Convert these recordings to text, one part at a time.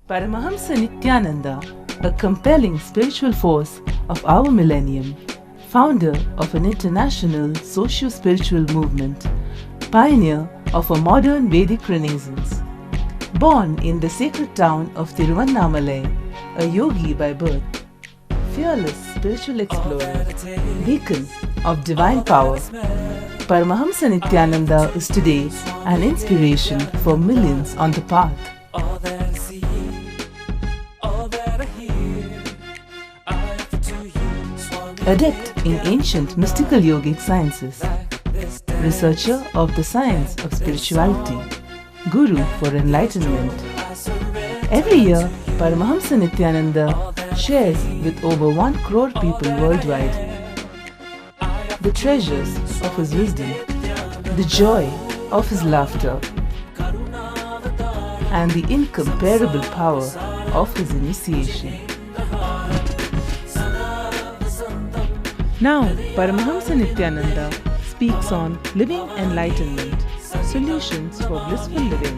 Paramahamsa Nityananda, a compelling spiritual force of our millennium, founder of an international socio-spiritual movement, pioneer of a modern Vedic renaissance. Born in the sacred town of Tiruvannamalai, a yogi by birth, fearless spiritual explorer, beacon of divine power, Paramahamsa Nityananda is today an inspiration for millions on the path. Adept in ancient mystical yogic sciences, researcher of the science of spirituality, guru for enlightenment. Every year, Paramahamsa Nityananda shares with over 1 crore people worldwide the treasures of his wisdom, the joy of his laughter, and the incomparable power of his initiation. Now, Paramahamsa Nityananda speaks on living enlightenment, solutions for blissful living.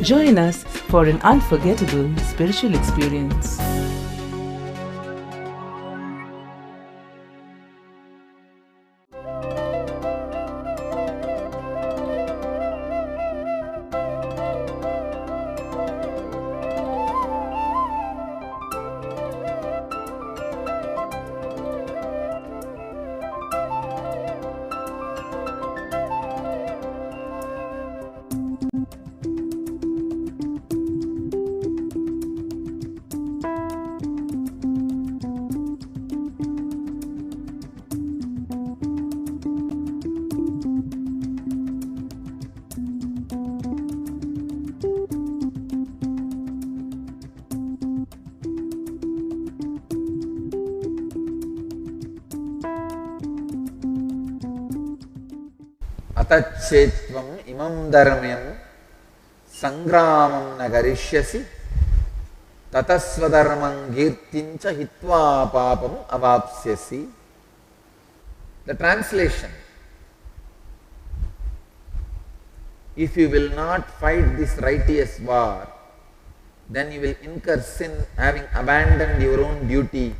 Join us for an unforgettable spiritual experience. अतच्छेत्वं इमं धर्म्यं संग्रामं न करिष्यसि ततस्वधर्मं कीर्तिं च हित्वा पापम् अवाप्स्यसि. The translation: if you will not fight this righteous war, then you will incur sin, having abandoned your own duty,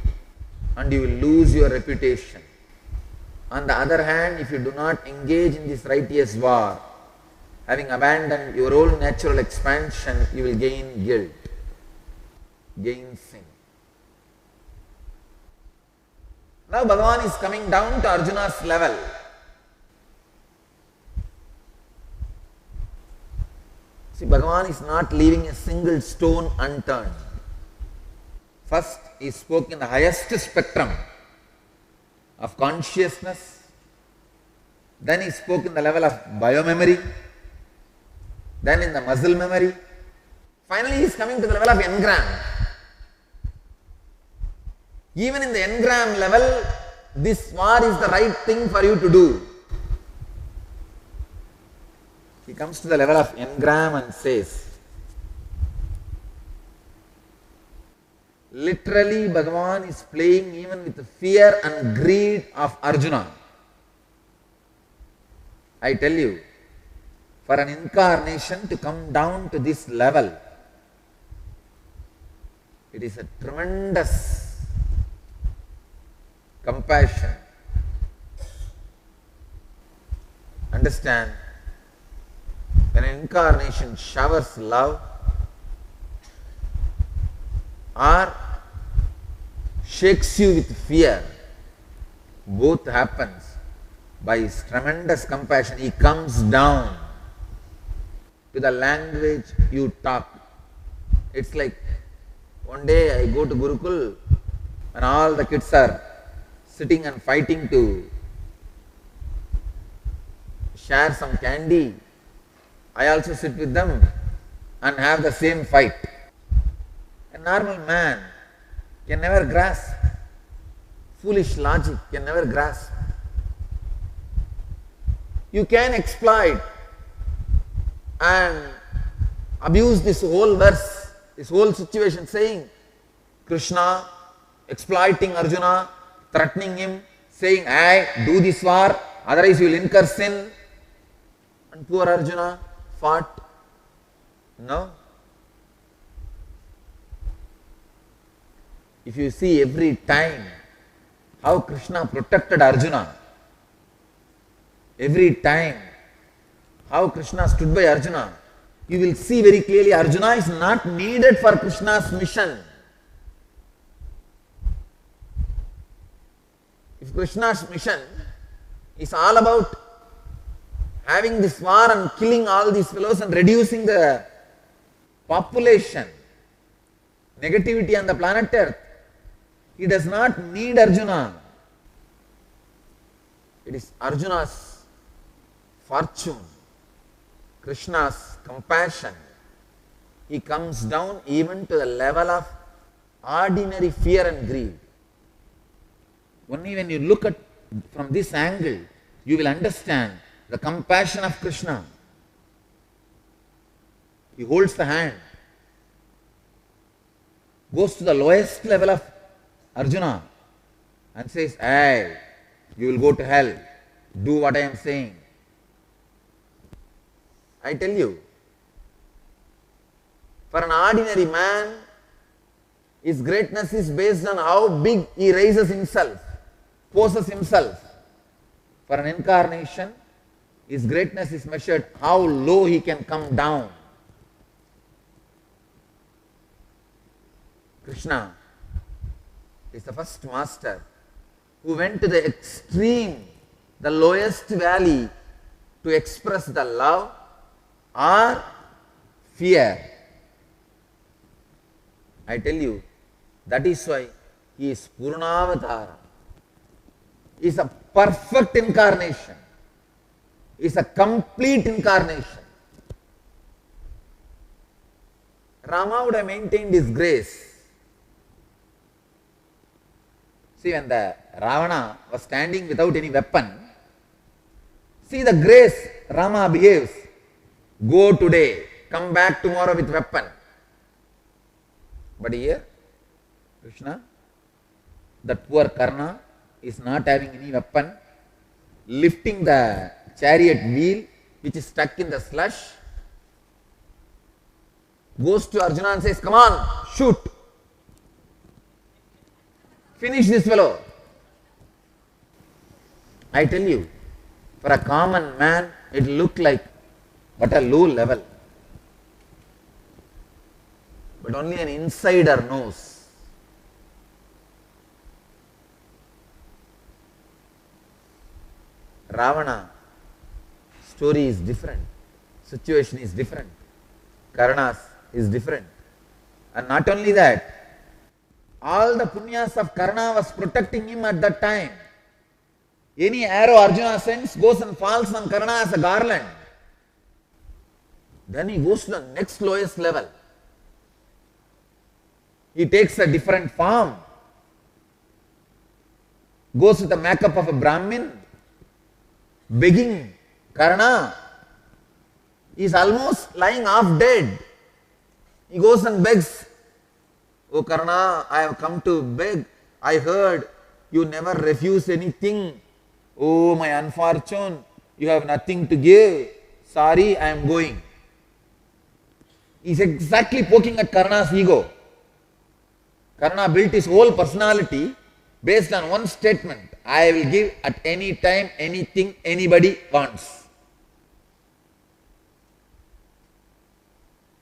and you will lose your reputation. On the other hand, if you do not engage in this righteous war, having abandoned your own natural expansion, you will gain guilt, gain sin. Now Bhagavan is coming down to Arjuna's level. See, Bhagavan is not leaving a single stone unturned. First, he spoke in the highest spectrum of consciousness, then he spoke in the level of biomemory, then in the muscle memory, finally he is coming to the level of engram. Even in the engram level, this war is the right thing for you to do. He comes to the level of engram and says, literally, Bhagavan is playing even with the fear and greed of Arjuna. I tell you, for an incarnation to come down to this level, it is a tremendous compassion. Understand, when an incarnation showers love, or shakes you with fear, both happens by his tremendous compassion. He comes down to the language you talk. It's like one day I go to Gurukul and all the kids are sitting and fighting to share some candy. I also sit with them and have the same fight. A normal man can never grasp. Foolish logic can never grasp. You can exploit and abuse this whole verse, this whole situation, saying Krishna exploiting Arjuna, threatening him, saying, "I do this war, otherwise you will incur sin." And poor Arjuna fought? No. If you see every time how Krishna protected Arjuna, every time how Krishna stood by Arjuna, you will see very clearly Arjuna is not needed for Krishna's mission. If Krishna's mission is all about having this war and killing all these fellows and reducing the population, negativity on the planet Earth, he does not need Arjuna. It is Arjuna's fortune, Krishna's compassion. He comes down even to the level of ordinary fear and greed. Only when you look at from this angle, you will understand the compassion of Krishna. He holds the hand, goes to the lowest level of Arjuna and says, "Hey, you will go to hell. Do what I am saying." I tell you, for an ordinary man, his greatness is based on how big he raises himself, poses himself. For an incarnation, his greatness is measured how low he can come down. Krishna is the first master who went to the extreme, the lowest valley to express the love or fear. I tell you, that is why he is Purnavatara. He is a perfect incarnation. He is a complete incarnation. Rama would have maintained his grace. See, when the Ravana was standing without any weapon, see the grace Rama behaves. Go today, come back tomorrow with weapon. But here, Krishna, that poor Karna is not having any weapon, lifting the chariot wheel which is stuck in the slush, goes to Arjuna and says, "Come on, shoot. Finish this fellow." I tell you, for a common man, it looked like but a low level. But only an insider knows. Ravana story is different, situation is different, Karna's is different. And not only that, all the punyas of Karna was protecting him at that time. Any arrow Arjuna sends goes and falls on Karna as a garland. Then he goes to the next lowest level. He takes a different form, goes with the makeup of a Brahmin, begging Karna. He is almost lying half dead. He goes and begs, "Oh Karna, I have come to beg. I heard you never refuse anything. Oh my unfortune, you have nothing to give. Sorry, I am going." He is exactly poking at Karna's ego. Karna built his whole personality based on one statement: "I will give at any time anything anybody wants."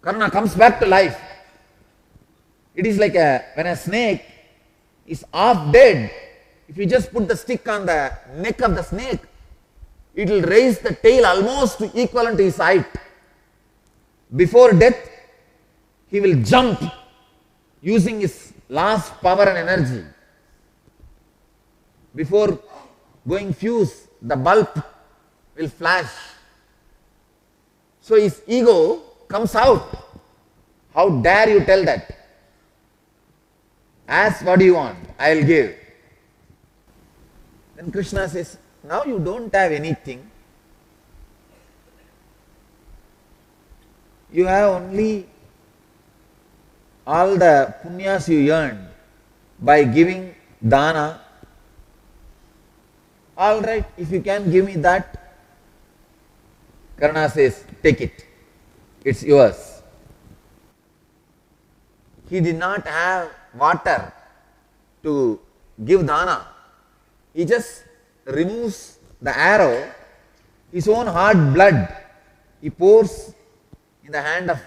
Karna comes back to life. It is like when a snake is half dead. If you just put the stick on the neck of the snake, it will raise the tail almost to equivalent to his height. Before death, he will jump using his last power and energy. Before going fuse, the bulb will flash. So his ego comes out. How dare you tell that? Ask what do you want, I will give. Then Krishna says, "Now you don't have anything. You have only all the punyas you earned by giving dana. All right, if you can give me that, Karna says, take it, it's yours. He did not have water to give dana. He just removes the arrow, his own hot blood, he pours in the hand of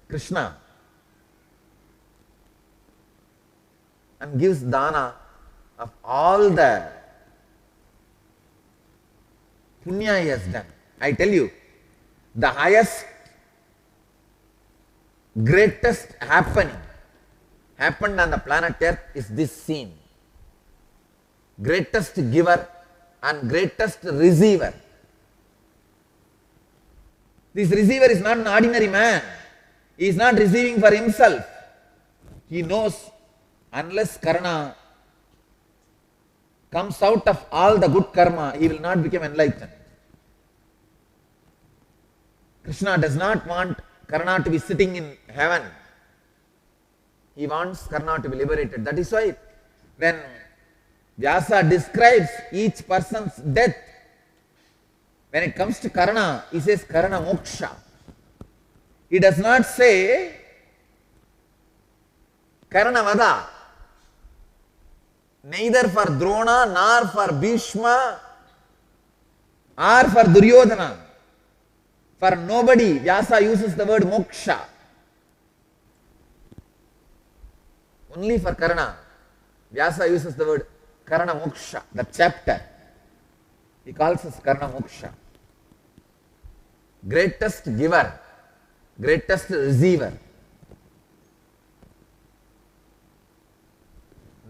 Krishna and gives dana of all the punya he has done. I tell you, the highest, greatest happened on the planet Earth is this scene. Greatest giver and greatest receiver. This receiver is not an ordinary man. He is not receiving for himself. He knows unless Karna comes out of all the good karma, he will not become enlightened. Krishna does not want Karna to be sitting in heaven. He wants Karna to be liberated. That is why when Vyasa describes each person's death, when it comes to Karna, he says Karna moksha. He does not say Karna vada. Neither for Drona, nor for Bhishma, or for Duryodhana. For nobody, Vyasa uses the word moksha. Only for Karna, Vyasa uses the word Karna moksha, the chapter. He calls us Karna moksha. Greatest giver, greatest receiver.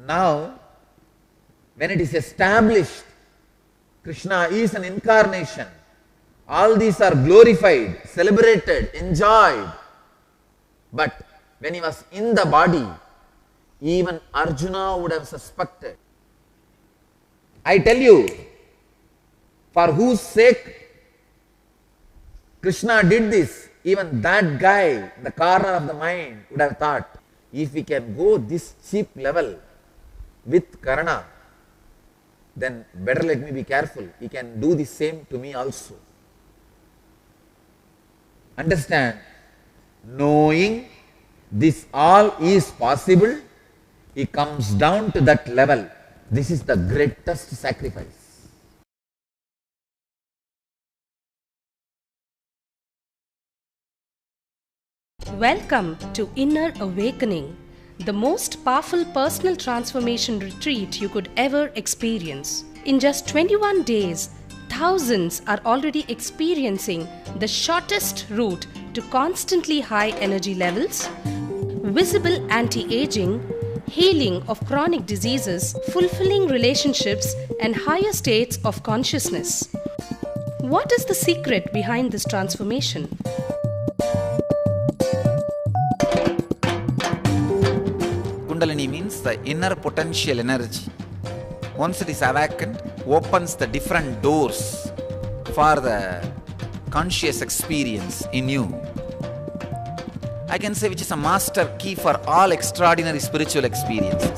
Now, when it is established, Krishna is an incarnation. All these are glorified, celebrated, enjoyed. But when he was in the body, even Arjuna would have suspected. I tell you, for whose sake Krishna did this, even that guy, the corner of the mind, would have thought, if we can go this cheap level with Karna, then better let me be careful. He can do the same to me also. Understand, knowing this all is possible, he comes down to that level. This is the greatest sacrifice. Welcome to Inner Awakening, the most powerful personal transformation retreat you could ever experience. In just 21 days, thousands are already experiencing the shortest route to constantly high energy levels, visible anti-aging, healing of chronic diseases, fulfilling relationships, and higher states of consciousness. What is the secret behind this transformation? Kundalini means the inner potential energy. Once it is awakened, opens the different doors for the conscious experience in you. I can say which is a master key for all extraordinary spiritual experiences.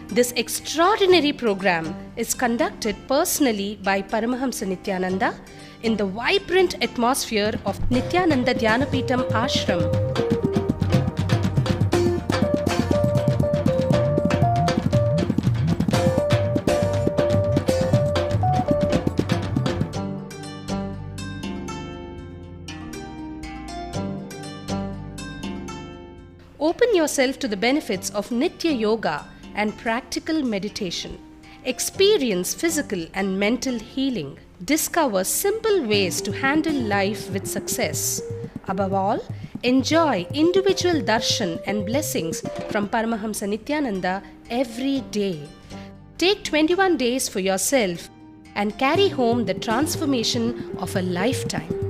This extraordinary program is conducted personally by Paramahamsa Nityananda in the vibrant atmosphere of Nityananda Dhyanapitham Ashram. Open yourself to the benefits of Nitya Yoga and practical meditation. Experience physical and mental healing. Discover simple ways to handle life with success. Above all, enjoy individual darshan and blessings from Paramahamsa Nityananda every day. Take 21 days for yourself and carry home the transformation of a lifetime.